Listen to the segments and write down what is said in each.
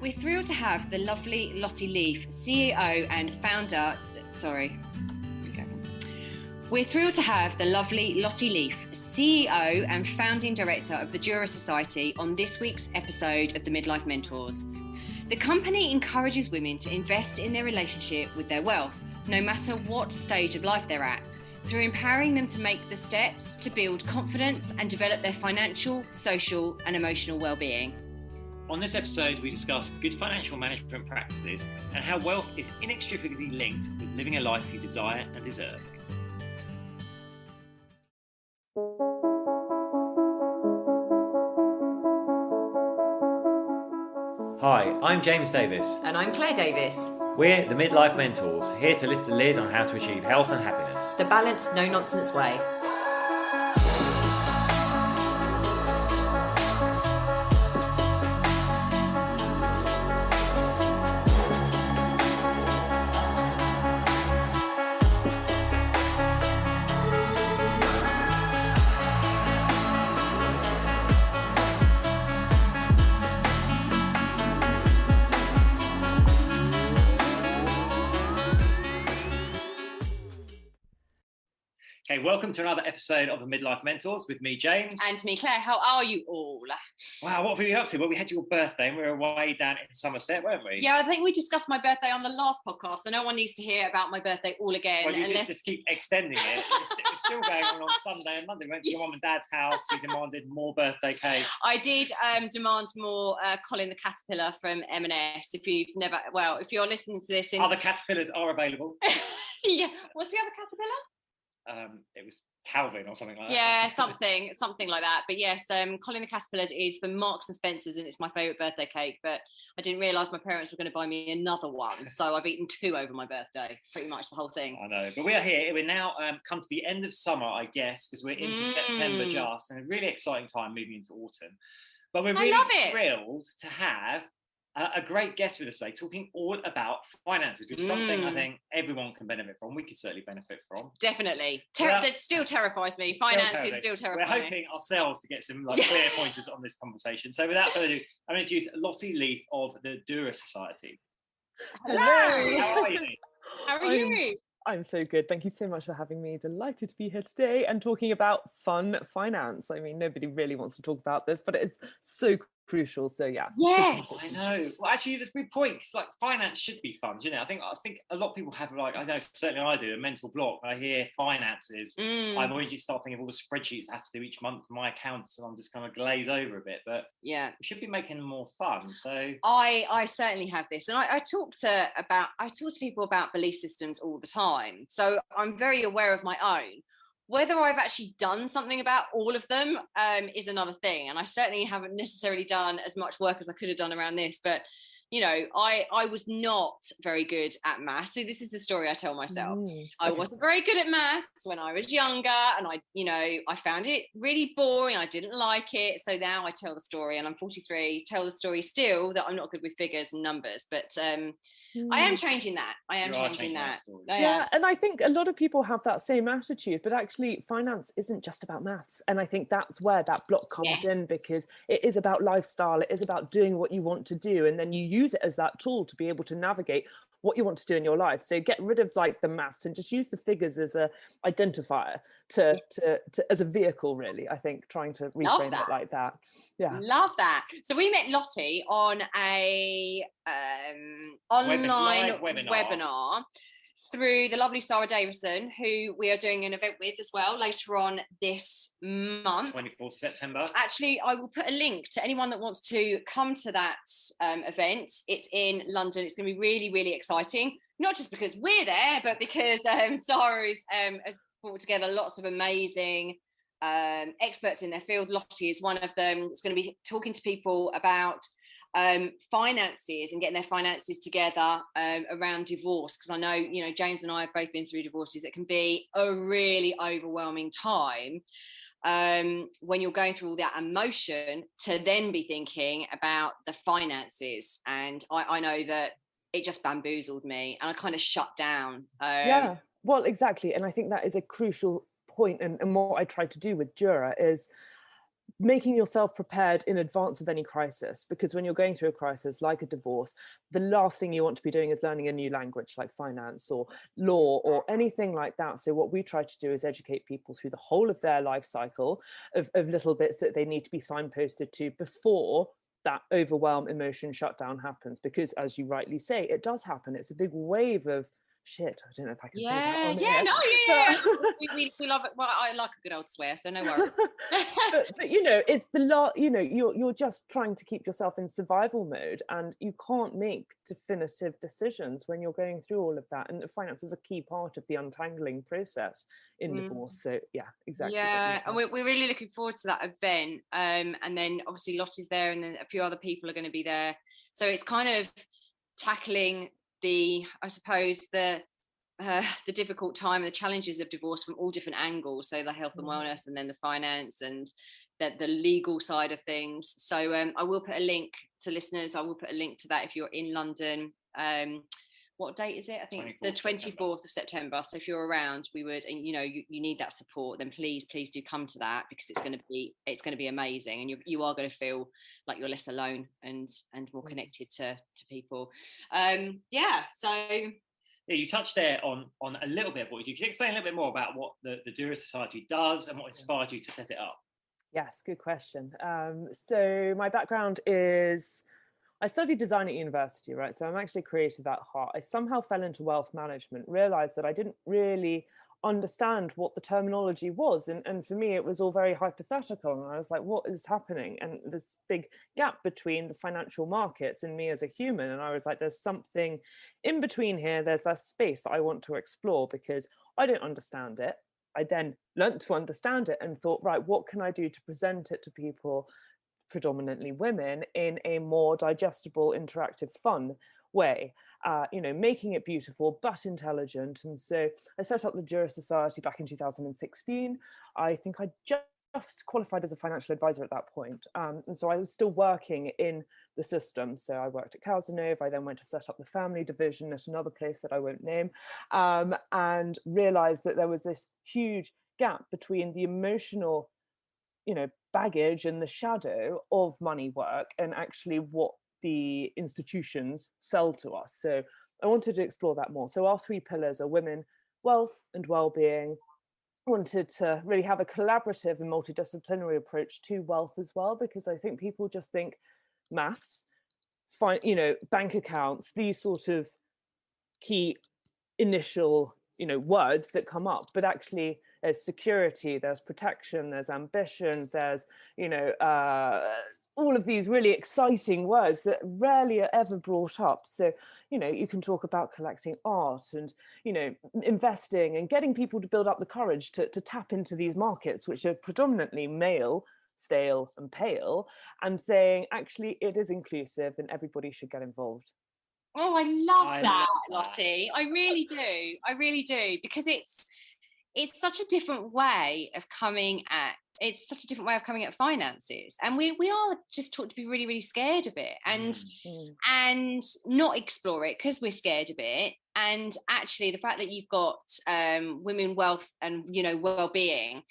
We're thrilled to have the lovely Lottie Leefe, CEO and founder. We're thrilled to have the lovely Lottie Leefe, CEO and founding director of the Dura Society, on this week's episode of the Midlife Mentors. The company encourages women to invest in their relationship with their wealth, no matter what stage of life they're at, through empowering them to make the steps to build confidence and develop their financial, social, and emotional well-being. On this episode, we discuss good financial management practices and how wealth is inextricably linked with living a life you desire and deserve. Hi, I'm James Davis. And I'm Claire Davis. We're the Midlife Mentors, here to lift the lid on how to achieve health and happiness. The balanced, no-nonsense way. Okay, welcome to another episode of the Midlife Mentors with me, James. And me, Claire. How are you all? Wow, what have you been up to? Well, we had your birthday and we were away down in Somerset, weren't we? Yeah, I think we discussed my birthday on the last podcast, so no one needs to hear about my birthday all again. Well, you just keep extending it. It's still going on Sunday and Monday. We went to your mum and dad's house. You demanded more birthday cake. I did demand more Colin the Caterpillar from M&S. If you're listening to this, Other caterpillars are available. Yeah, what's the other caterpillar? It was Calvin or something like that. Yeah, something like that. But yes, Colin the Caterpillar is from Marks and Spencer's, and it's my favourite birthday cake. But I didn't realise my parents were going to buy me another one, so I've eaten two over my birthday, pretty much the whole thing. I know, but we are here. We're now come to the end of summer, I guess, because we're into September just, and a really exciting time moving into autumn. But we're really thrilled to have a great guest with us today, talking all about finances, which is something I think everyone can benefit from. We could certainly benefit from. Definitely. That still terrifies me. Finances still terrify me. We're hoping ourselves to get some clear pointers on this conversation. So without further ado, I'm going to introduce Lottie Leefe of the Dura Society. Hello. How are you? How are you? I'm so good. Thank you so much for having me. Delighted to be here today and talking about fun finance. I mean, nobody really wants to talk about this, but it's so crucial. So yeah. Yes, I know. Well, actually, there's a good point. It's like finance should be fun, you know. I think a lot of people have, like, I know certainly I do, a mental block when I hear finances. I always start thinking of all the spreadsheets I have to do each month for my accounts, and I'm just kind of glaze over a bit. But yeah, we should be making them more fun. So I certainly have this, and I talk to people about belief systems all the time. So I'm very aware of my own. Whether I've actually done something about all of them is another thing. And I certainly haven't necessarily done as much work as I could have done around this. But, you know, I was not very good at maths. So this is the story I tell myself. I wasn't very good at maths when I was younger. And I found it really boring. I didn't like it. So now I tell the story, and I'm 43, tell the story still that I'm not good with figures and numbers. But I am changing that. Yeah, and I think a lot of people have that same attitude, but actually finance isn't just about maths. And I think that's where that block comes in, because it is about lifestyle. It is about doing what you want to do. And then you use it as that tool to be able to navigate what you want to do in your life. So get rid of like the maths and just use the figures as a identifier to as a vehicle, really. I think trying to reframe it like that. Yeah. Love that. So we met Lottie on a online webinar through the lovely Sara Davison, who we are doing an event with as well later on this month. 24th September. Actually, I will put a link to anyone that wants to come to that event. It's in London. It's going to be really, really exciting. Not just because we're there, but because Sara has brought together lots of amazing experts in their field. Lottie is one of them. It's going to be talking to people about finances and getting their finances together around divorce, because I know, you know, James and I have both been through divorces. It can be a really overwhelming time when you're going through all that emotion to then be thinking about the finances. And I know that it just bamboozled me and I kind of shut down. Yeah, well, exactly. And I think that is a crucial point. And what I try to do with Dura is making yourself prepared in advance of any crisis, because when you're going through a crisis like a divorce, the last thing you want to be doing is learning a new language like finance or law or anything like that. So what we try to do is educate people through the whole of their life cycle of little bits that they need to be signposted to before that overwhelm, emotion, shutdown happens. Because as you rightly say, it does happen. It's a big wave of shit. I don't know if I can say that on we love it. Well, I like a good old swear, so no worries. but it's you're just trying to keep yourself in survival mode, and you can't make definitive decisions when you're going through all of that, and finance is a key part of the untangling process in divorce. So yeah, exactly. And we're really looking forward to that event, and then obviously Lottie's there, and then a few other people are going to be there, so it's kind of tackling the difficult time and the challenges of divorce from all different angles. So the health and wellness, and then the finance, and the legal side of things. So I will put a link to listeners. I will put a link to that if you're in London. What date is it? I think the 24th of September. So if you're around, we would, and you need that support, then please do come to that, because it's going to be amazing, and you are going to feel like you're less alone and more connected to people. Yeah, you touched there on a little bit of what you do. Could you explain a little bit more about what the Dura Society does and what inspired you to set it up? Yes, good question. So my background is, I studied design at university, right? So I'm actually creative at heart. I somehow fell into wealth management, realized that I didn't really understand what the terminology was. And for me, it was all very hypothetical. And I was like, what is happening? And this big gap between the financial markets and me as a human. And I was like, there's something in between here. There's that space that I want to explore, because I don't understand it. I then learned to understand it and thought, right, what can I do to present it to people, predominantly women, in a more digestible, interactive, fun way, making it beautiful but intelligent. And so I set up the Dura Society back in 2016. I think I just qualified as a financial advisor at that point. And so I was still working in the system. So I worked at Cazenove. I then went to set up the family division at another place that I won't name, and realized that there was this huge gap between the emotional baggage and the shadow of money work and actually what the institutions sell to us. So I wanted to explore that more. So our 3 pillars are women, wealth, and well-being. I wanted to really have a collaborative and multidisciplinary approach to wealth as well, because I think people just think maths, bank accounts, these sort of key initial words that come up, but actually there's security, there's protection, there's ambition, there's all of these really exciting words that rarely are ever brought up. So you can talk about collecting art and investing and getting people to build up the courage to tap into these markets, which are predominantly male, stale and pale, and saying actually it is inclusive and everybody should get involved. Oh, I love that, Lottie. I really do, because it's such a different way of coming at finances, and we are just taught to be really, really scared of it, and not explore it because we're scared of it. And actually the fact that you've got women, wealth, and well-being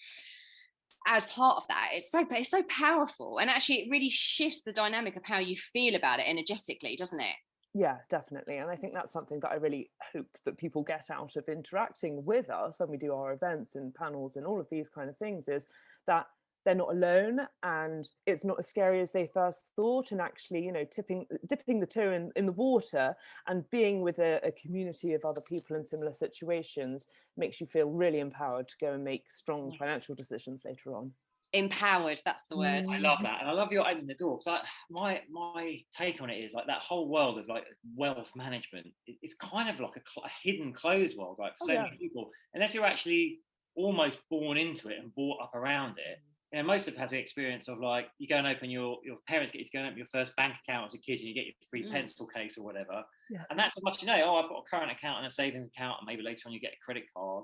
as part of that, it's so powerful, and actually it really shifts the dynamic of how you feel about it energetically, doesn't it? Yeah, definitely. And I think that's something that I really hope that people get out of interacting with us when we do our events and panels and all of these kind of things, is that they're not alone, and it's not as scary as they first thought. And actually, dipping the toe in the water and being with a community of other people in similar situations makes you feel really empowered to go and make strong financial decisions later on. Empowered, that's the word. I love that, and I love your opening the door, because my take on it is like that whole world of like wealth management, it's kind of like a hidden closed world, like for so many people, unless you're actually almost born into it and brought up around it. Most of us have the experience of like you go and open your parents get you to go and open your first bank account as a kid, and you get your free pencil case or whatever, and that's as much I've got a current account and a savings account, and maybe later on you get a credit card.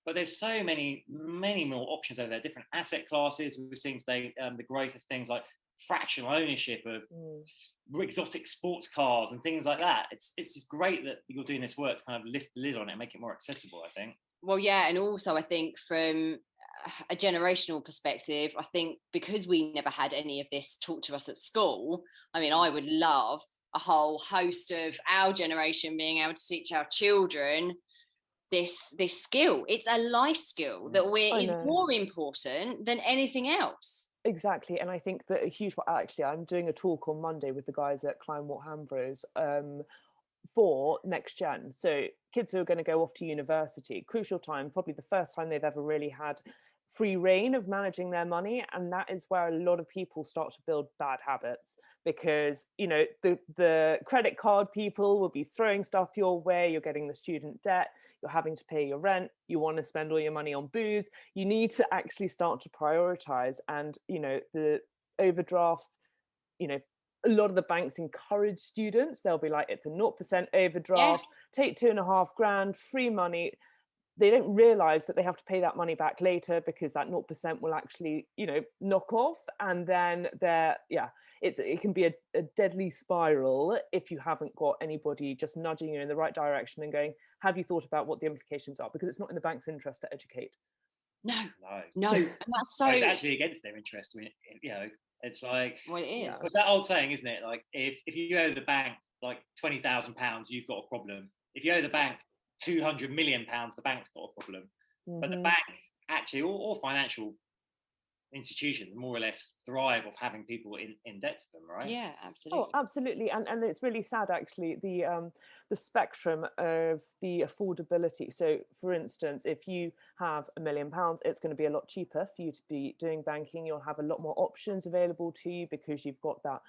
But there's so many more options over there, different asset classes. We've seen today the growth of things like fractional ownership of exotic sports cars and things like that. It's just great that you're doing this work to kind of lift the lid on it and make it more accessible, I think. Well, yeah, and also I think from a generational perspective, I think because we never had any of this taught to us at school, I mean, I would love a whole host of our generation being able to teach our children this skill. It's a life skill that is more important than anything else. Exactly. And I think that a huge part, actually, I'm doing a talk on Monday with the guys at Kleinwort Hambros for next gen. So kids who are going to go off to university, crucial time, probably the first time they've ever really had free reign of managing their money. And that is where a lot of people start to build bad habits, because, you know, the credit card people will be throwing stuff your way. You're getting the student debt, you're having to pay your rent, you want to spend all your money on booze. You need to actually start to prioritize. And, you know, the overdrafts, you know, a lot of the banks encourage students. They'll be like, it's a 0% overdraft, take 2.5 grand, free money. They don't realize that they have to pay that money back later, because that 0% will actually, you know, knock off. And then it can be a deadly spiral if you haven't got anybody just nudging you in the right direction and going, have you thought about what the implications are? Because it's not in the bank's interest to educate. No. And that's so, it's actually against their interest. I mean, you know, it's like, well, it is. It's that old saying, isn't it? Like, if you owe the bank like £20,000, you've got a problem. If you owe the bank £200 million, the bank's got a problem. But the bank actually, all financial institutions more or less thrive off having people in debt to them, right? Yeah, absolutely. Oh, absolutely. And it's really sad, actually, the spectrum of the affordability. So, for instance, if you have £1 million, it's going to be a lot cheaper for you to be doing banking. You'll have a lot more options available to you because you've got that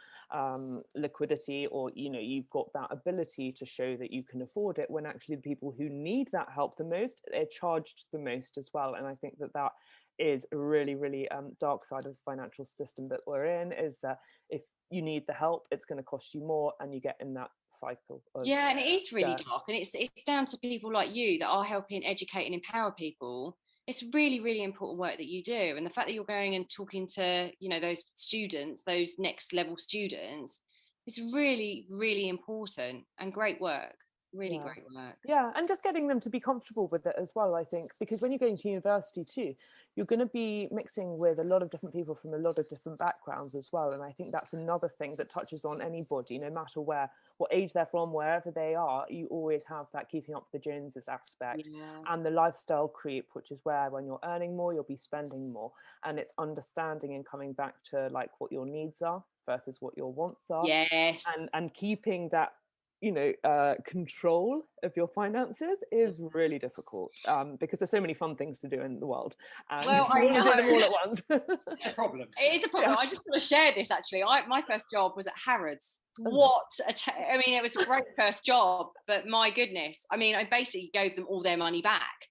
liquidity, or, you know, you've got that ability to show that you can afford it, when actually the people who need that help the most, they're charged the most as well. And I think that is a really, really dark side of the financial system that we're in, is that if you need the help, it's going to cost you more, and you get in that cycle of, and it is really dark, and it's down to people like you that are helping educate and empower people. It's really, really important work that you do, and the fact that you're going and talking to, you know, those students, those next level students, is really, really important and great work. Really great work. Yeah, and just getting them to be comfortable with it as well, I think, because when you're going to university too, you're going to be mixing with a lot of different people from a lot of different backgrounds as well. And I think that's another thing that touches on anybody, no matter what age they're from, wherever they are. You always have that keeping up with the Joneses aspect, and the lifestyle creep, which is where when you're earning more, you'll be spending more. And it's understanding and coming back to like what your needs are versus what your wants are. Yes. And keeping that, you know, control of your finances is really difficult, because there's so many fun things to do in the world, and well, I want to do them all at once. It's a problem. It is a problem. I just want to share this, actually. My first job was at Harrods. I mean, it was a great first job, but my goodness, I mean, I basically gave them all their money back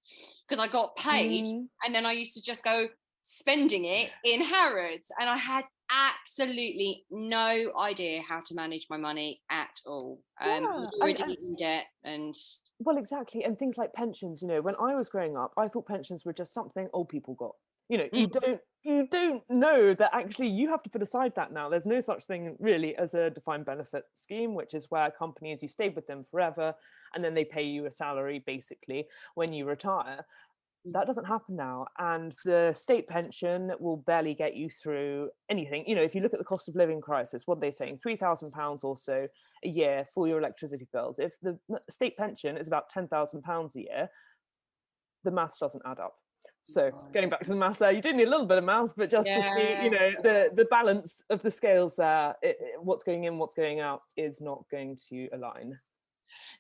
because I got paid, and then I used to just go spending it in Harrods, and I had absolutely no idea how to manage my money at all. I was already in debt, and well, exactly. And things like pensions, you know, when I was growing up, I thought pensions were just something old people got. You know, you don't know that actually you have to put aside that now. There's no such thing really as a defined benefit scheme, which is where companies, you stay with them forever, and then they pay you a salary basically when you retire. That doesn't happen now, and the state pension will barely get you through anything. You know, if you look at the cost of living crisis, what are they saying? £3,000 or so a year for your electricity bills. If the state pension is about £10,000 a year, the maths doesn't add up. So going back to the maths there, you do need a little bit of maths, but just to see, you know, the balance of the scales there, what's going in, what's going out is not going to align.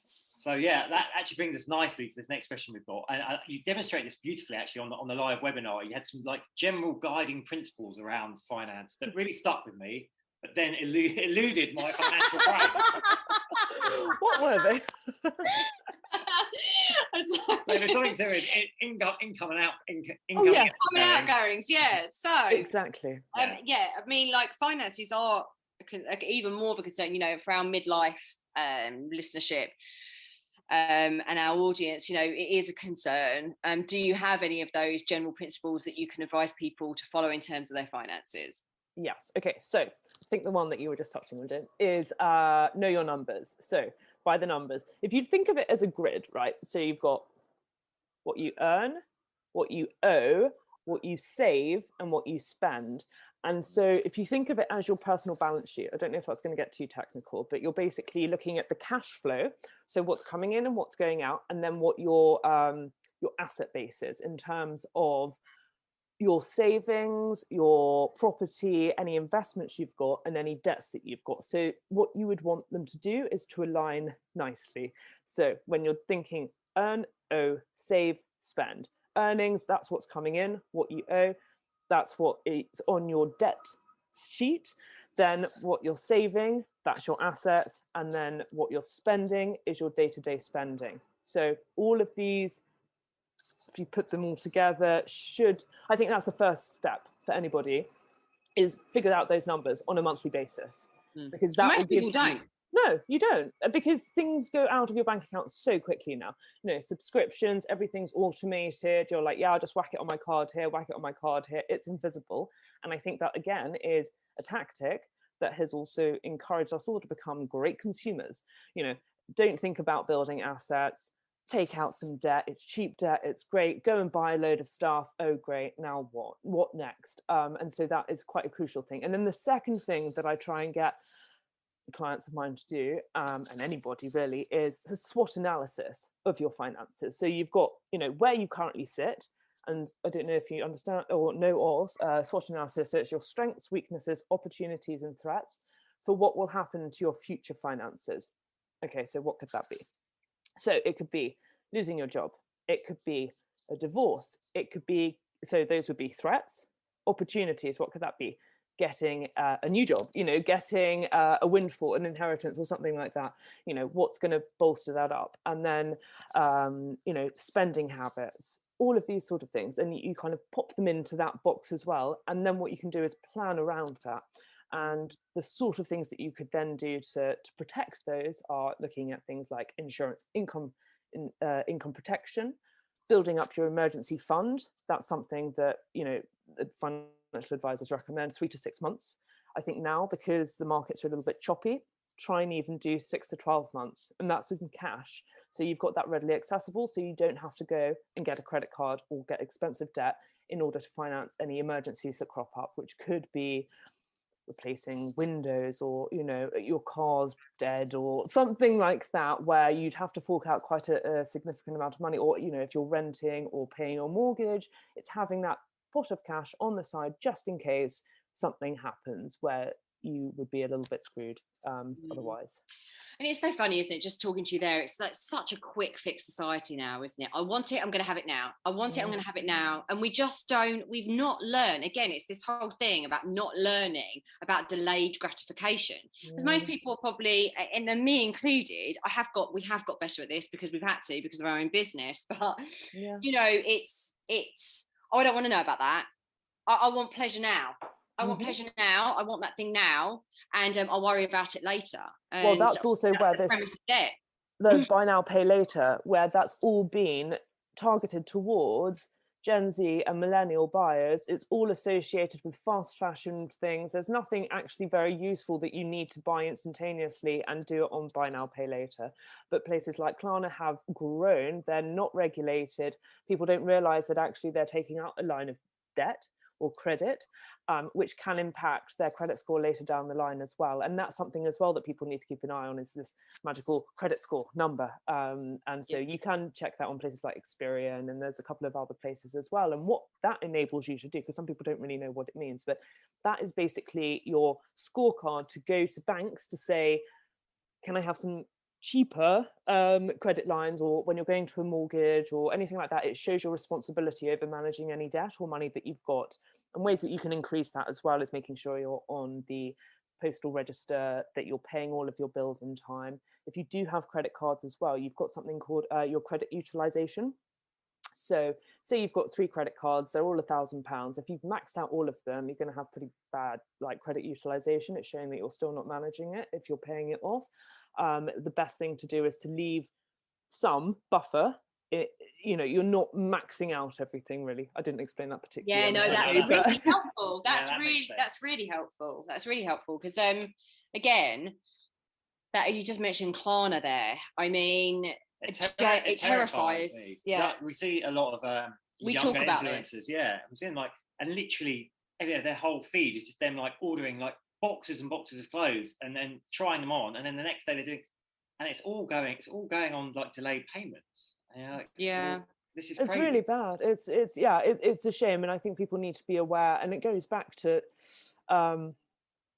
So yeah, that actually brings us nicely to this next question we've got. And you demonstrate this beautifully actually on the live webinar. You had some like general guiding principles around finance that really stuck with me, but then eluded my financial brain. What were they? So there's something to it, income and out, income and outgoings. Yeah. So exactly. I mean, like finances are even more of a concern, you know, for our midlife listenership. And our audience, you know, it is a concern. Do you have any of those general principles that you can advise people to follow in terms of their finances? Yes. Okay. So I think the one that you were just touching on is know your numbers. So by the numbers, if you think of it as a grid, right? So you've got what you earn, what you owe, what you save, and what you spend. And so if you think of it as your personal balance sheet, I don't know if that's going to get too technical, but you're basically looking at the cash flow, so what's coming in and what's going out, and then what your asset base is in terms of your savings, your property, any investments you've got, and any debts that you've got. So what you would want them to do is to align nicely. So when you're thinking earn, owe, save, spend, earnings, that's what's coming in. What you owe, that's what it's on your debt sheet. Then what you're saving, that's your assets. And then what you're spending is your day-to-day spending. So all of these, if you put them all together, I think that's the first step for anybody, is figure out those numbers on a monthly basis. Because that most people don't. No, you don't, because things go out of your bank account so quickly now. Subscriptions, everything's automated. You're like, yeah, I'll just whack it on my card here, whack it on my card here. It's invisible. And I think that, again, is a tactic that has also encouraged us all to become great consumers. Don't think about building assets. Take out some debt. It's cheap debt. It's great. Go and buy a load of stuff. Oh, great. Now what next? And so that is quite a crucial thing. And then the second thing that I try and get clients of mine to do, and anybody really, is the SWOT analysis of your finances. So you've got, where you currently sit. And I don't know if you understand or know of SWOT analysis. So it's your strengths, weaknesses, opportunities, and threats for what will happen to your future finances. Okay, so what could that be? So it could be losing your job. It could be a divorce. It could be, so those would be threats. Opportunities, what could that be? Getting a new job, getting a windfall, an inheritance, or something like that. What's going to bolster that up? And then, spending habits, all of these sort of things. And you kind of pop them into that box as well. And then what you can do is plan around that. And the sort of things that you could then do to protect those are looking at things like insurance, income protection, building up your emergency fund. That's something that, financial advisors recommend 3 to 6 months. I think now, because the markets are a little bit choppy, try and even do 6 to 12 months. And that's in cash. So you've got that readily accessible. So you don't have to go and get a credit card or get expensive debt in order to finance any emergencies that crop up, which could be replacing windows, or your car's dead, or something like that, where you'd have to fork out quite a significant amount of money. Or if you're renting or paying your mortgage, it's having that pot of cash on the side just in case something happens where you would be a little bit screwed otherwise. And it's so funny, isn't it, just talking to you there? It's like such a quick fix society now, isn't it? I want it, I'm going to have it now. I want it, I'm going to have it now. And we've not learned. Again, it's this whole thing about not learning about delayed gratification. Because most people are probably, and then me included, we have got better at this because we've had to, because of our own business. But, it's I don't want to know about that. I want pleasure now. I want pleasure now. I want that thing now, and I'll worry about it later. And well, that's also where the buy now, pay later, where that's all been targeted towards Gen Z and millennial buyers. It's all associated with fast fashion things. There's nothing actually very useful that you need to buy instantaneously and do it on buy now, pay later. But places like Klarna have grown. They're not regulated. People don't realize that actually they're taking out a line of debt or credit, which can impact their credit score later down the line as well. And that's something as well that people need to keep an eye on, is this magical credit score number. And so you can check that on places like Experian, and there's a couple of other places as well. And what that enables you to do, because some people don't really know what it means, but that is basically your scorecard to go to banks to say, can I have some cheaper credit lines? Or when you're going to a mortgage or anything like that, it shows your responsibility over managing any debt or money that you've got. And ways that you can increase that as well is making sure you're on the postal register, that you're paying all of your bills in time. If you do have credit cards as well, you've got something called your credit utilization. So say you've got 3 credit cards, they're all £1,000. If you've maxed out all of them, you're going to have pretty bad credit utilization. It's showing that you're still not managing it if you're paying it off. The best thing to do is to leave some buffer. You're not maxing out everything, really. I didn't explain that particularly. Yeah, no, that's really helpful. That's really helpful. That's really helpful, because again, that you just mentioned Klarna there. I mean, it terrifies me. Yeah, we see a lot of we talk about influencers. This. Yeah, I'm seeing like, and literally, their whole feed is just them like ordering like boxes and boxes of clothes and then trying them on, and then the next day they're doing, and it's all going on like delayed payments. Yeah. Well, this is it's crazy. really bad. It's a shame, and I think people need to be aware, and it goes back to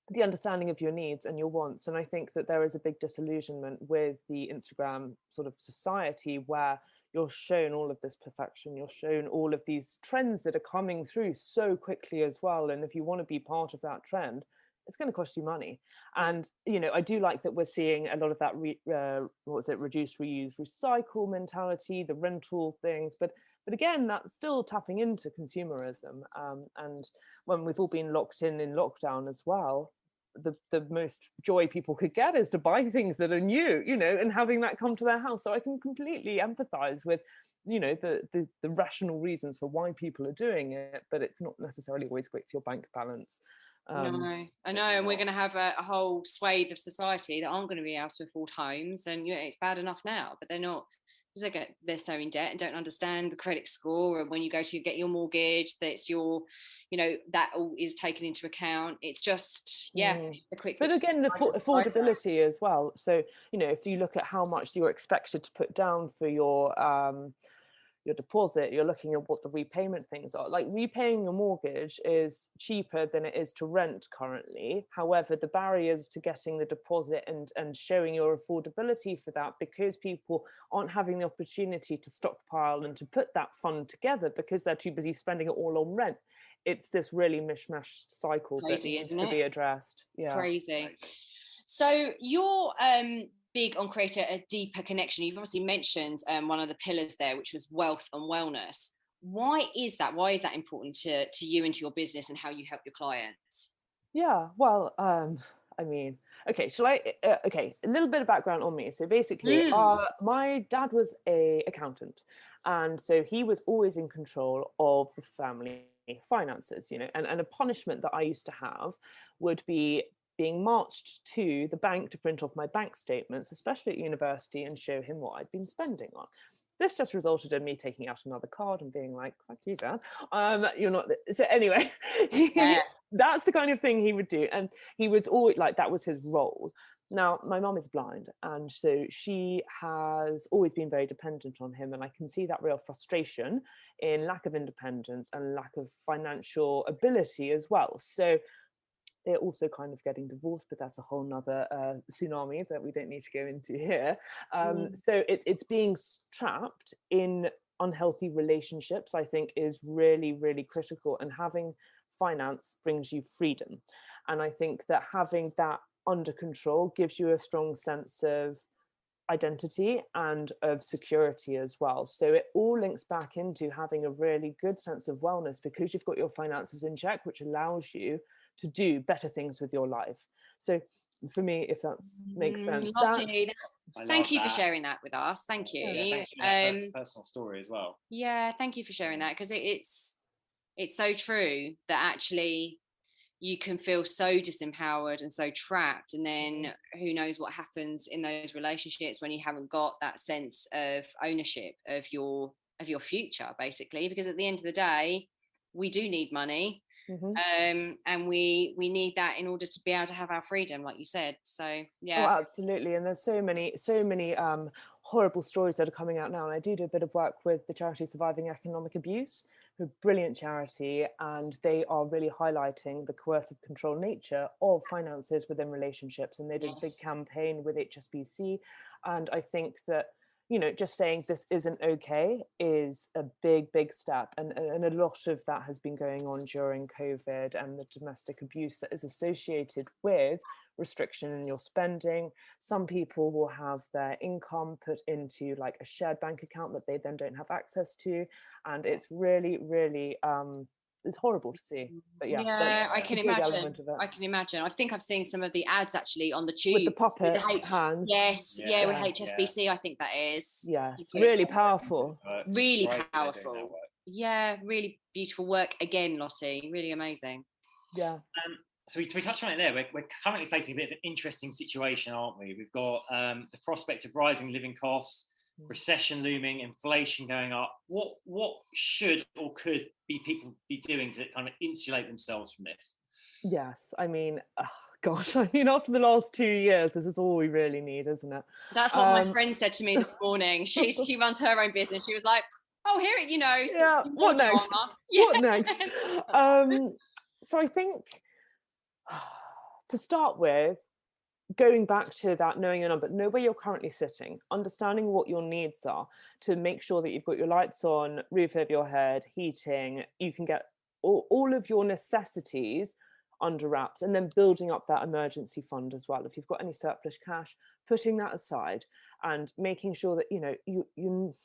the understanding of your needs and your wants. And I think that there is a big disillusionment with the Instagram sort of society, where you're shown all of this perfection, you're shown all of these trends that are coming through so quickly as well, and if you want to be part of that trend, it's going to cost you money. And I do like that we're seeing a lot of that reduce, reuse, recycle mentality, the rental things, but again, that's still tapping into consumerism. And when we've all been locked in lockdown as well, the most joy people could get is to buy things that are new, and having that come to their house. So I can completely empathize with, the rational reasons for why people are doing it, but it's not necessarily always great for your bank balance. No, I know, and we're going to have a whole swathe of society that aren't going to be able to afford homes, and it's bad enough now, but they're not, because they're so in debt and don't understand the credit score, and when you go to get your mortgage, that's your, that all is taken into account. It's just the quick. But again, the affordability as well. So if you look at how much you're expected to put down for your deposit, you're looking at what the repayment things are. Like, repaying your mortgage is cheaper than it is to rent currently. However, the barriers to getting the deposit and showing your affordability for that, because people aren't having the opportunity to stockpile and to put that fund together because they're too busy spending it all on rent. It's this really mishmash cycle that needs to be addressed. Yeah. Crazy. So you're big on creating a deeper connection. You've obviously mentioned one of the pillars there, which was wealth and wellness. Why is that? Why is that important to you and to your business and how you help your clients? Yeah, well, okay, shall I? Okay, a little bit of background on me. So basically, my dad was an accountant, and so he was always in control of the family finances, and a punishment that I used to have would be being marched to the bank to print off my bank statements, especially at university, and show him what I'd been spending on. This just resulted in me taking out another card and being like, fuck you, Dad. You're not. So anyway, that's the kind of thing he would do. And he was always like, that was his role. Now, my mum is blind, and so she has always been very dependent on him. And I can see that real frustration in lack of independence and lack of financial ability as well. So they're also kind of getting divorced, but that's a whole nother tsunami that we don't need to go into here. So it's being trapped in unhealthy relationships, I think, is really, really critical. And having finance brings you freedom. And I think that having that under control gives you a strong sense of identity and of security as well. So it all links back into having a really good sense of wellness, because you've got your finances in check, which allows you to do better things with your life. So for me, if that makes sense. Thank you for sharing that with us. Thank you. Yeah, thanks for that personal story as well. Yeah, thank you for sharing that, because it's so true that actually you can feel so disempowered and so trapped, and then who knows what happens in those relationships when you haven't got that sense of ownership of your future, basically. Because at the end of the day, we do need money. And we need that in order to be able to have our freedom, like you said. So yeah. Oh, absolutely. And there's so many horrible stories that are coming out now, and I do a bit of work with the charity Surviving Economic Abuse, who are a brilliant charity, and they are really highlighting the coercive control nature of finances within relationships. And they did a big campaign with HSBC, and I think that just saying this isn't okay is a big step, and a lot of that has been going on during COVID, and the domestic abuse that is associated with restriction in your spending. Some people will have their income put into like a shared bank account that they then don't have access to, and it's really it's horrible to see. But I can imagine. I think I've seen some of the ads actually on the tube with the puppet hands. Yes, with HSBC. I think that is. Yes, really powerful. Really powerful. Yeah, really beautiful work again, Lottie. Really amazing. Yeah. So we touched on it there. We're currently facing a bit of an interesting situation, aren't we? We've got the prospect of rising living costs. recession looming, inflation going up. What should or could people be doing to kind of insulate themselves from this? Yes, I mean, gosh, I mean, after the last 2 years, this is all we really need, isn't it? That's what my friend said to me this morning. She runs her own business. She was like, oh, here it, yeah, what next? Yeah. What next? So I think to start with, going back to that, knowing your number, know where you're currently sitting, understanding what your needs are, to make sure that you've got your lights on, roof over your head, heating, you can get all of your necessities under wraps, and then building up that emergency fund as well. If you've got any surplus cash, putting that aside and making sure that you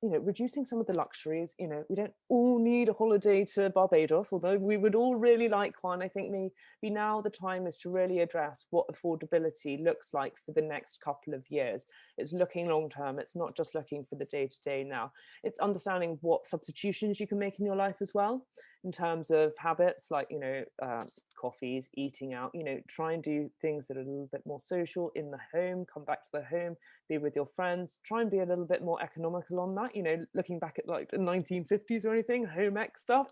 reducing some of the luxuries. We don't all need a holiday to Barbados, although we would all really like one. I think maybe now the time is to really address what affordability looks like for the next couple of years. It's looking long term. It's not just looking for the day to day now. It's understanding what substitutions you can make in your life as well, in terms of habits like, coffees, eating out, try and do things that are a little bit more social in the home, come back to the home, be with your friends, try and be a little bit more economical on that, looking back at like the 1950s or anything, home ec stuff.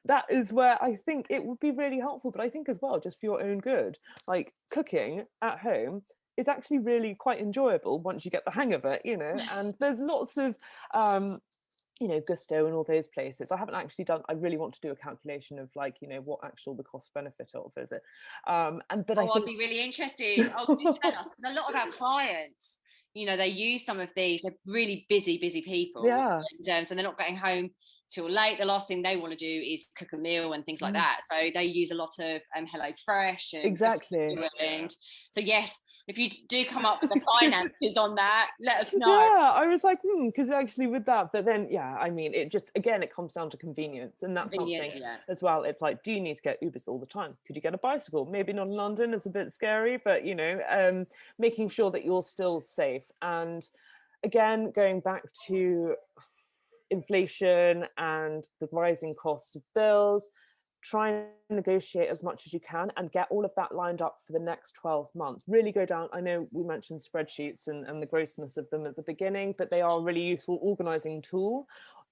That is where I think it would be really helpful. But I think as well, just for your own good, like cooking at home is actually really quite enjoyable once you get the hang of it, and there's lots of Gusto and all those places. I haven't actually done, I really want to do a calculation of like, what actual the cost benefit of is it. But I think I'd be really interested. Can you tell us? Because a lot of our clients, they use some of these. They're really busy people. Yeah. And so they're not getting home till late. The last thing they want to do is cook a meal and things like that. So they use a lot of Hello Fresh. Exactly. And so yes, if you do come up with the finances on that, let us know. Yeah, I was like, because actually with that, but then I mean, it just, again, it comes down to convenience, and that's something as well. It's like, do you need to get Ubers all the time? Could you get a bicycle? Maybe not in London, it's a bit scary, but making sure that you're still safe. And again, going back to inflation and the rising costs of bills, try and negotiate as much as you can and get all of that lined up for the next 12 months. Really go down. I know we mentioned spreadsheets and the grossness of them at the beginning, but they are a really useful organizing tool.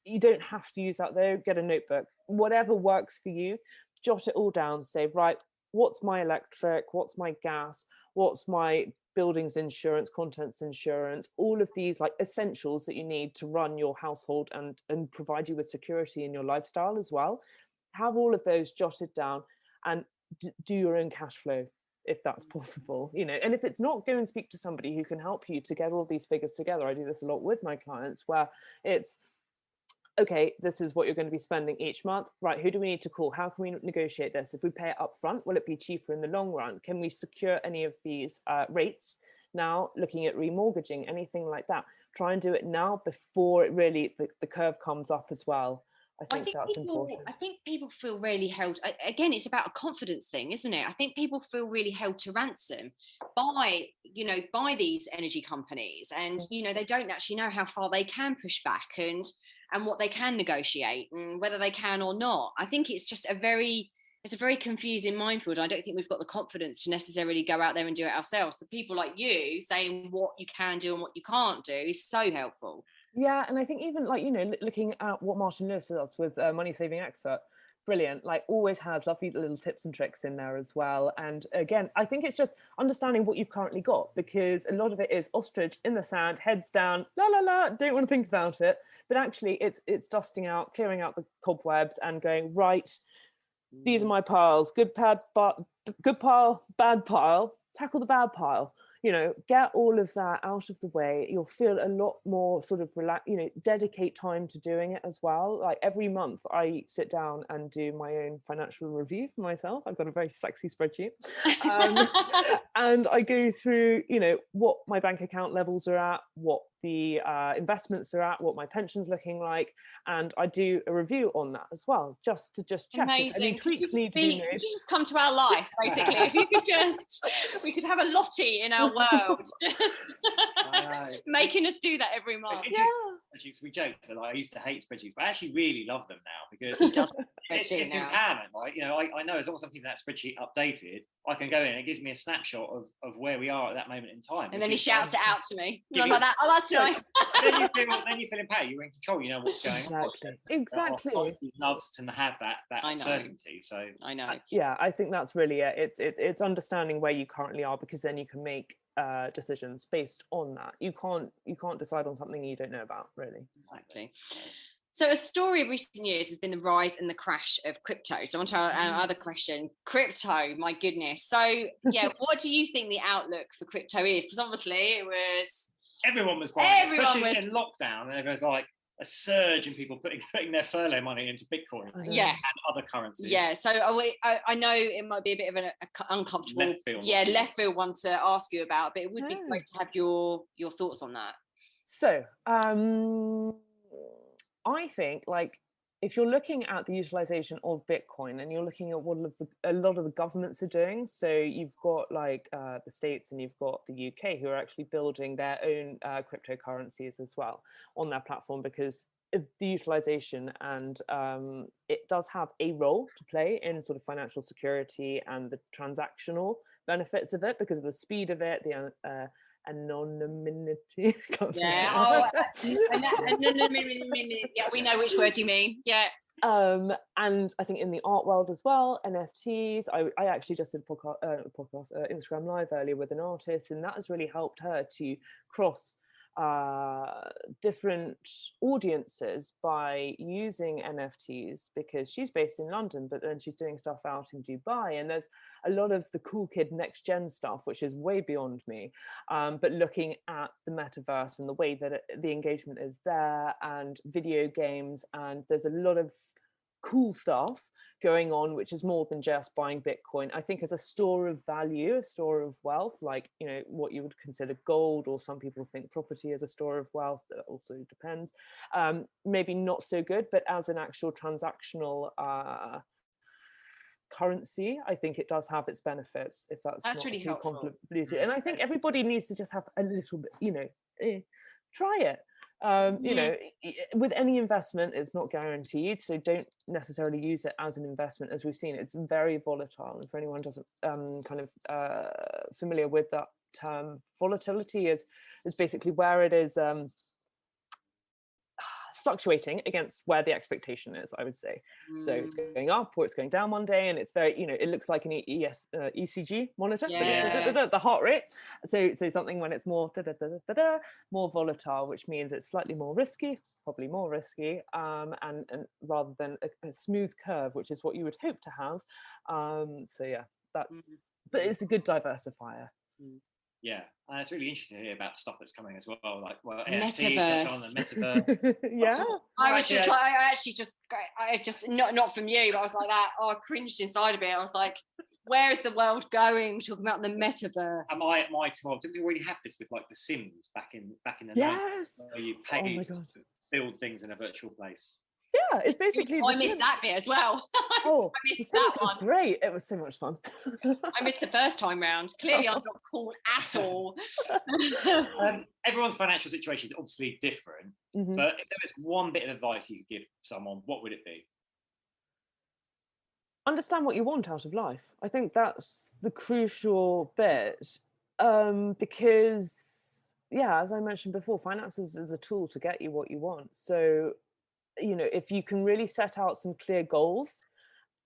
You don't have to use that though. Get a notebook, whatever works for you, jot it all down. Say, right, what's my electric, what's my gas, what's my buildings insurance, contents insurance, all of these like essentials that you need to run your household and provide you with security in your lifestyle as well. Have all of those jotted down and do your own cash flow if that's possible, and if it's not, go and speak to somebody who can help you to get all these figures together. I do this a lot with my clients where it's, okay, this is what you're going to be spending each month. Right, who do we need to call? How can we negotiate this? If we pay it up front, will it be cheaper in the long run? Can we secure any of these rates now? Looking at remortgaging, anything like that. Try and do it now before it really, the curve comes up as well. I think that's important. I think people feel really held. Again, it's about a confidence thing, isn't it? I think people feel really held to ransom by these energy companies, and they don't actually know how far they can push back and what they can negotiate and whether they can or not. I think it's just a very confusing minefield. I don't think we've got the confidence to necessarily go out there and do it ourselves. So people like you saying what you can do and what you can't do is so helpful. Yeah, and I think even like, looking at what Martin Lewis does with Money Saving Expert, brilliant, like always has lovely little tips and tricks in there as well. And again, I think it's just understanding what you've currently got, because a lot of it is ostrich in the sand, heads down, la la la, don't want to think about it. But actually it's dusting out, clearing out the cobwebs and going, right, these are my piles, good pile, bad pile, tackle the bad pile. Get all of that out of the way. You'll feel a lot more sort of relaxed, dedicate time to doing it as well. Like every month I sit down and do my own financial review for myself. I've got a very sexy spreadsheet. And I go through, what my bank account levels are at, what the investments are at, what my pension's looking like, and I do a review on that as well, just to check. Amazing. Tweaks need to be made. Could you just come to our life, basically? If you could we could have a Lottie in our world, just making us do that every month. spreadsheets. We joked that I used to hate spreadsheets, but I actually really love them now because it's empowerment, right? I know as long as I'm keeping that spreadsheet updated, I can go in and it gives me a snapshot of where we are at that moment in time. And then he shouts it out to me. I'm like that. Oh, that's nice. then you feel empowered. You're in control. You know what's going on. Exactly. Our psyche loves to have that certainty. So I know. Yeah, I think that's really it. It's understanding where you currently are, because then you can make decisions based on that. You can't decide on something you don't know about, really. Exactly. So a story of recent years has been the rise and the crash of crypto. So on to our other question, crypto, my goodness. So yeah, what do you think the outlook for crypto is? Because obviously it was... Everyone was buying, especially in lockdown, and there was like a surge in people putting their furlough money into Bitcoin and other currencies. Yeah, so I know it might be a bit of an uncomfortable left field one to ask you about, but it would be great to have your thoughts on that. So I think, like, if you're looking at the utilization of Bitcoin and you're looking at what a lot of the governments are doing, so you've got like the States and you've got the UK who are actually building their own cryptocurrencies as well on their platform, because of the utilization, and it does have a role to play in sort of financial security and the transactional benefits of it because of the speed of it, the anonymity. Anonymity. Yeah, we know which word you mean. Yeah. And I think in the art world as well, NFTs. I actually just did a podcast, Instagram Live earlier with an artist, and that has really helped her to cross different audiences by using NFTs, because she's based in London, but then she's doing stuff out in Dubai, and there's a lot of the cool kid next gen stuff which is way beyond me, but looking at the metaverse and the way that the engagement is there, and video games, and there's a lot of cool stuff going on which is more than just buying Bitcoin. I think as a store of value, a store of wealth, like, you know, what you would consider gold, or some people think property as a store of wealth, that also depends, maybe not so good, but as an actual transactional currency, I think it does have its benefits, if that's not really too helpful. convoluted. And I think everybody needs to just have a little bit, you know, try it. You know, with any investment, it's not guaranteed, so don't necessarily use it as an investment. As we've seen, it's very volatile, and for anyone who doesn't kind of familiar with that term, volatility is basically where it is fluctuating against where the expectation is, I would say. So it's going up or it's going down one day, and it's very, you know, it looks like an ECG monitor, the heart rate. So something when it's more more volatile, which means it's slightly more risky, probably more risky, and rather than a smooth curve, which is what you would hope to have. So yeah, that's but it's a good diversifier. Yeah, and it's really interesting to hear about stuff that's coming as well, like NFTs, on the metaverse. Yeah, I was just like, I just not from you, but I was like that. Oh, I cringed inside a bit. I was like, where is the world going? We're talking about the metaverse. And my tomorrow, didn't we already have this with like The Sims back in the 90s, where you paid to build things in a virtual place? Yeah, it's basically. I missed that bit as well. Oh, I missed that one. Was great. It was so much fun. I missed the first time round. Clearly, I'm not cool at all. Everyone's financial situation is obviously different, but if there was one bit of advice you could give someone, what would it be? Understand what you want out of life. I think that's the crucial bit, because, yeah, as I mentioned before, finances is a tool to get you what you want. So, you know, if you can really set out some clear goals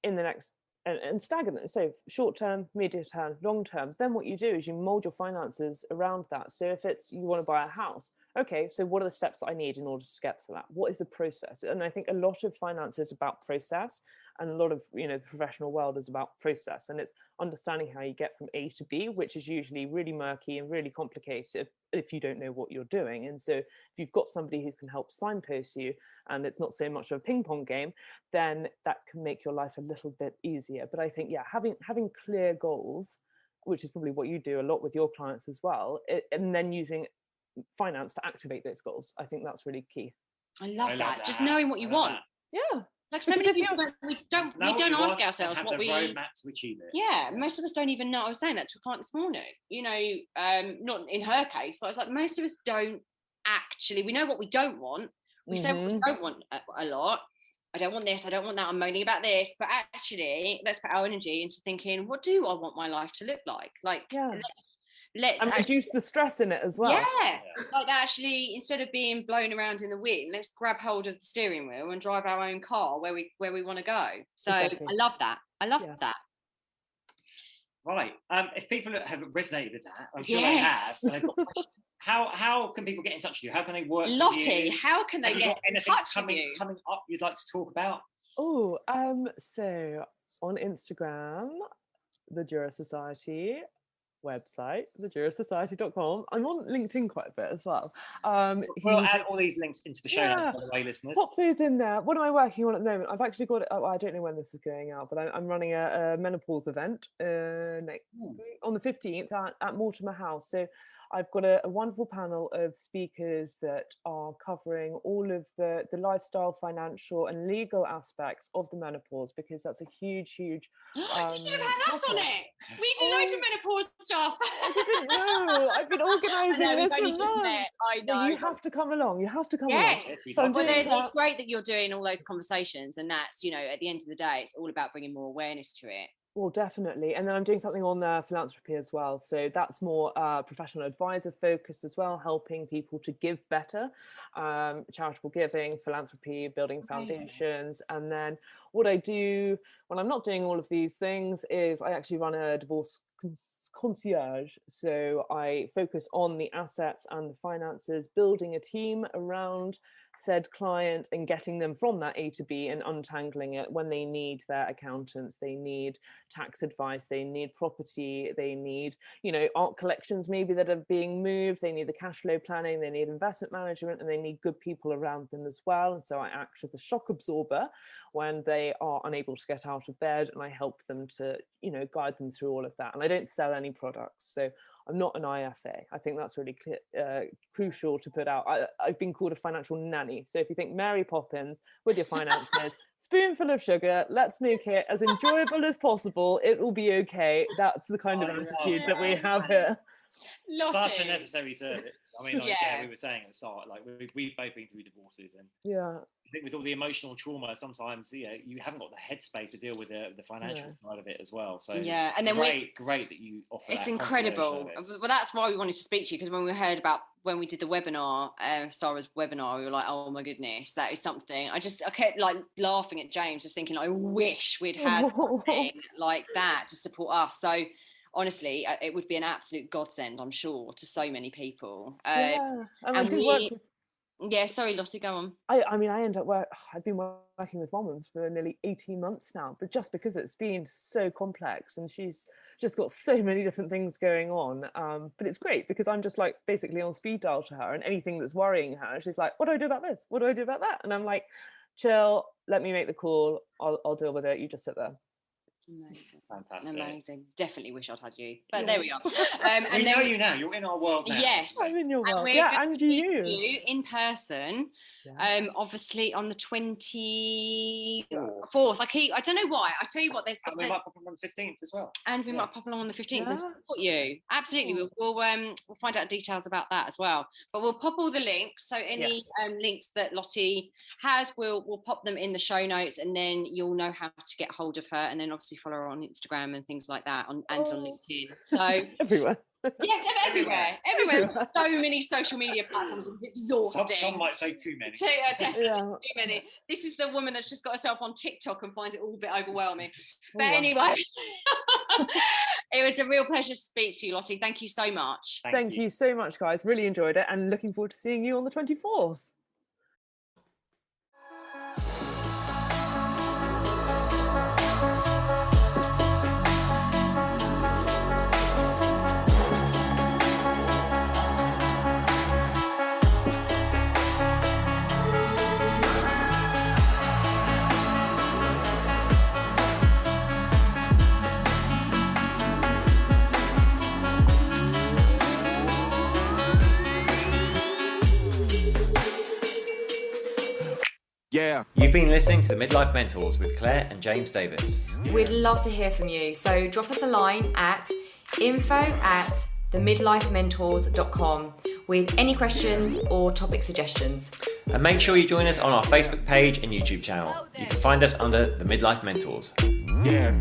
in the next and stagger them, so short term, medium term, long term, then what you do is you mold your finances around that. So if it's you want to buy a house, okay, so what are the steps that I need in order to get to that? What is the process? And I think a lot of finance is about process, and a lot of, you know, the professional world is about process, and it's understanding how you get from A to B, which is usually really murky and really complicated if you don't know what you're doing. And so if you've got somebody who can help signpost you, and it's not so much of a ping pong game, then that can make your life a little bit easier. But I think, yeah, having clear goals, which is probably what you do a lot with your clients as well, and then using finance to activate those goals, I think that's really key. I love that. Just knowing what you want. Yeah. Like so many people, we don't ask ourselves what we roadmap to achieve it. Yeah, most of us don't even know. I was saying that to a client this morning. You know, not in her case, but I was like, most of us don't actually, we know what we don't want. We say what we don't want a lot. I don't want this, I don't want that, I'm moaning about this. But actually, let's put our energy into thinking, what do I want my life to look like? Let's and reduce the stress in it as well. Yeah, like actually, instead of being blown around in the wind, let's grab hold of the steering wheel and drive our own car where we want to go. So exactly. I love that. that. Right. If people have resonated with that, I'm sure they have. And they've got questions. How can people get in touch with you? How can they work Lottie, with you? how can they get in touch with you? Coming up you'd like to talk about? Oh, so on Instagram, the Dura Society website, thedurasociety.com. I'm on LinkedIn quite a bit as well. We'll add all these links into the show notes, by the way, listeners. Pop those in there. What am I working on at the moment? I've actually got it. I don't know when this is going out, but I'm running a menopause event next week on the 15th at Mortimer House. So I've got a wonderful panel of speakers that are covering all of the lifestyle, financial and legal aspects of the menopause, because that's a huge you should have had us on it. We do loads of menopause stuff. I didn't know. I've been organising this for months. I know. You have to come along. You have to come along. Yes. So it's great that you're doing all those conversations, and that's, at the end of the day, it's all about bringing more awareness to it. Well, definitely. And then I'm doing something on philanthropy as well. So that's more professional advisor focused as well, helping people to give better, charitable giving, philanthropy, building foundations. And then what I do when I'm not doing all of these things is I actually run a divorce concierge. So I focus on the assets and the finances, building a team around said client and getting them from that A to B and untangling it when they need their accountants, they need tax advice, they need property, they need, art collections maybe that are being moved, they need the cash flow planning, they need investment management, and they need good people around them as well. And so I act as a shock absorber when they are unable to get out of bed, and I help them to, guide them through all of that. And I don't sell any products. So I'm not an IFA. I think that's really crucial to put out. I've been called a financial nanny. So if you think Mary Poppins with your finances, spoonful of sugar, let's make it as enjoyable as possible. It will be okay. That's the kind of attitude that we have here. Lottie. Such a necessary service. I mean, we were saying at the start, we've both been through divorces, and I think with all the emotional trauma, sometimes you haven't got the headspace to deal with the financial side of it as well. So and then great that you offer. It's incredible. Well, that's why we wanted to speak to you, because when we heard about when we did the webinar, Sara's webinar, we were like, oh my goodness, that is something. I kept laughing at James, just thinking, I wish we'd had something like that to support us. So honestly, it would be an absolute godsend, I'm sure, to so many people. Sorry, Lottie, go on. I mean, I've been working with Mom for nearly 18 months now, but just because it's been so complex and she's just got so many different things going on. But it's great because I'm just basically on speed dial to her, and anything that's worrying her, she's like, what do I do about this? What do I do about that? And I'm like, chill, let me make the call. I'll deal with it. You just sit there. Amazing. Fantastic. Amazing. Definitely wish I'd had you, but there we are. And we know you now. You're in our world now. Yes, I'm in your world. And you in person. Obviously on the 24th. I don't know why. I tell you what, there's. And we might pop along on the 15th as well. And we might pop along on the 15th and support you. Absolutely. We'll find out details about that as well. But we'll pop all the links. So any links that Lottie has, we'll pop them in the show notes, and then you'll know how to get hold of her, and then obviously follow her on Instagram and things like that, and on LinkedIn. So everywhere. Yes, everywhere. So many social media platforms. It's exhausting. Some might say too many. Definitely too many. This is the woman that's just got herself on TikTok and finds it all a bit overwhelming. But anyway, it was a real pleasure to speak to you, Lottie. Thank you so much. Thank you so much, guys. Really enjoyed it, and looking forward to seeing you on the 24th. Yeah. You've been listening to the Midlife Mentors with Claire and James Davis. We'd love to hear from you, so drop us a line at info@themidlifementors.com. with any questions or topic suggestions. And make sure you join us on our Facebook page and YouTube channel. You can find us under the Midlife Mentors. Yeah.